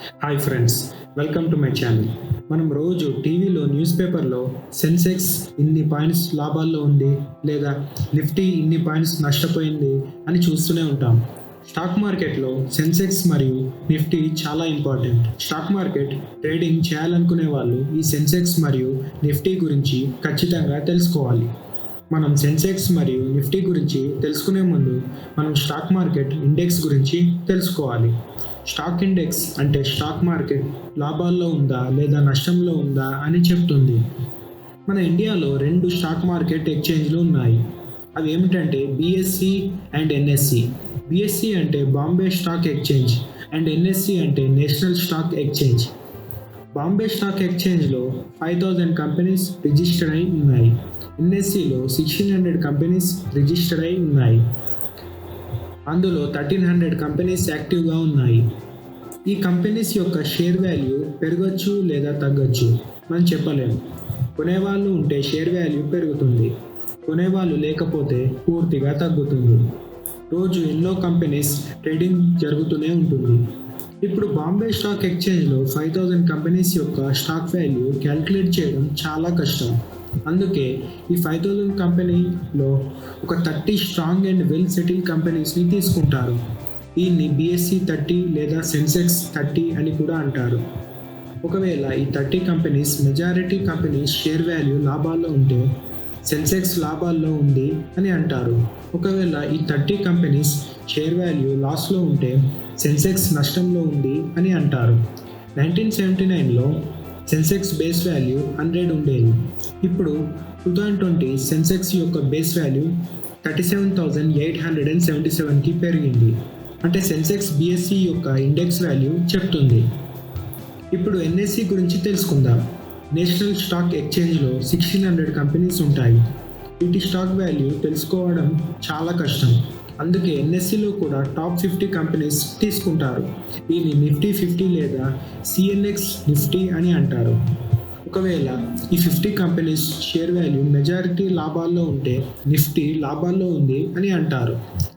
Hi friends, welcome to my channel. మనం రోజు టీవీలో, న్యూస్ పేపర్లో సెన్సెక్స్ ఇన్ని పాయింట్స్ లాభాల్లో ఉంది లేదా నిఫ్టీ ఇన్ని పాయింట్స్ నష్టపోయింది అని చూస్తూనే ఉంటాం. స్టాక్ మార్కెట్లో సెన్సెక్స్ మరియు నిఫ్టీ చాలా ఇంపార్టెంట్. స్టాక్ మార్కెట్ ట్రేడింగ్ చేయాలనుకునే వాళ్ళు ఈ సెన్సెక్స్ మరియు నిఫ్టీ గురించి ఖచ్చితంగా తెలుసుకోవాలి. మనం సెన్సెక్స్ మరియు నిఫ్టీ గురించి తెలుసుకునే ముందు మనం స్టాక్ మార్కెట్ ఇండెక్స్ గురించి తెలుసుకోవాలి. స్టాక్ ఇండెక్స్ అంటే స్టాక్ మార్కెట్ లాభాల్లో ఉందా లేదా నష్టంలో ఉందా అని చెప్తుంది. మన ఇండియాలో 2 స్టాక్ మార్కెట్ ఎక్స్చేంజ్లు ఉన్నాయి. అవి ఏమిటంటే BSE అండ్ NSE. BSE అంటే Bombay Stock Exchange and NSE అంటే National Stock Exchange. Bombay Stock ఎక్స్చేంజ్లో 5,000 కంపెనీస్ రిజిస్టర్ అయి ఉన్నాయి. NSEలో 1,600 కంపెనీస్ రిజిస్టర్ అయి ఉన్నాయి. అందులో 1,300 కంపెనీస్ యాక్టివ్గా ఉన్నాయి. ఈ కంపెనీస్ యొక్క షేర్ వాల్యూ పెరగచ్చు లేదా తగ్గచ్చు, మనం చెప్పలేము. కొనేవాళ్ళు ఉంటే షేర్ వాల్యూ పెరుగుతుంది, కొనేవాళ్ళు లేకపోతే పూర్తిగా తగ్గుతుంది. రోజు ఎన్నో కంపెనీస్ ట్రేడింగ్ జరుగుతూనే ఉంటుంది. ఇప్పుడు బాంబే స్టాక్ ఎక్స్చేంజ్లో 5,000 కంపెనీస్ యొక్క స్టాక్ వాల్యూ క్యాల్కులేట్ చేయడం చాలా కష్టం. అందుకే ఈ 5,000 కంపెనీలో ఒక 30 స్ట్రాంగ్ అండ్ వెల్ సెటిల్ కంపెనీస్ని తీసుకుంటారు. దీన్ని BSE 30 లేదా సెన్సెక్స్ 30 అని కూడా అంటారు. ఒకవేళ ఈ 30 companies majority companies share value లాభాల్లో ఉంటే సెన్సెక్స్ లాభాల్లో ఉంది అని అంటారు. ఒకవేళ ఈ 30 కంపెనీస్ షేర్ వాల్యూ లాస్లో ఉంటే సెన్సెక్స్ నష్టంలో ఉంది అని అంటారు. 1979లో సెన్సెక్స్ బేస్ వాల్యూ 100 ఉండేది. ఇప్పుడు 2020 సెన్సెక్స్ యొక్క బేస్ వాల్యూ 37,877కి పెరిగింది. అంటే సెన్సెక్స్ BSE యొక్క ఇండెక్స్ వాల్యూ చెప్తుంది. ఇప్పుడు NSE గురించి తెలుసుకుందాం. నేషనల్ స్టాక్ ఎక్స్చేంజ్లో 1,600 కంపెనీస్ ఉంటాయి. వీటి స్టాక్ వాల్యూ తెలుసుకోవడం చాలా కష్టం. అందుకే NSEలో కూడా టాప్ 50 కంపెనీస్ తీసుకుంటారు. దీన్ని నిఫ్టీ 50 లేదా CNX నిఫ్టీ అని అంటారు. ఒకవేళ ఈ 50 కంపెనీస్ షేర్ వాల్యూ మెజారిటీ లాభాల్లో ఉంటే నిఫ్టీ లాభాల్లో ఉంది అని అంటారు,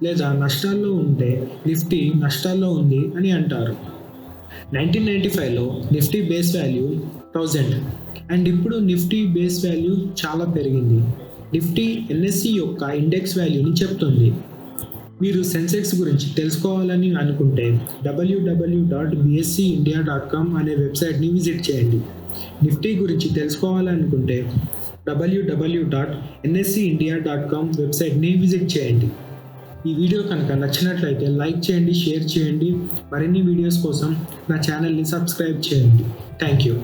లేదా నష్టాల్లో ఉంటే నిఫ్టీ నష్టాల్లో ఉంది అని అంటారు. 1995లో నిఫ్టీ బేస్ వాల్యూ 1000 అండ్ ఇప్పుడు నిఫ్టీ బేస్ వాల్యూ చాలా పెరిగింది. నిఫ్టీ NSE యొక్క ఇండెక్స్ వాల్యూని చెప్తుంది. మీరు సెన్సెక్స్ గురించి తెలుసుకోవాలని అనుకుంటే www.bseindia.com అనే వెబ్సైట్ని విజిట్ చేయండి. నిఫ్టీ గురించి తెలుసుకోవాలనుకుంటే www.nseindia.com వెబ్సైట్ని విజిట్ చేయండి. ఈ వీడియో కనుక నచ్చినట్లయితే లైక్ చేయండి, షేర్ చేయండి. మరిన్ని వీడియోస్ కోసం నా ఛానల్ని సబ్స్క్రైబ్ చేయండి. Thank you.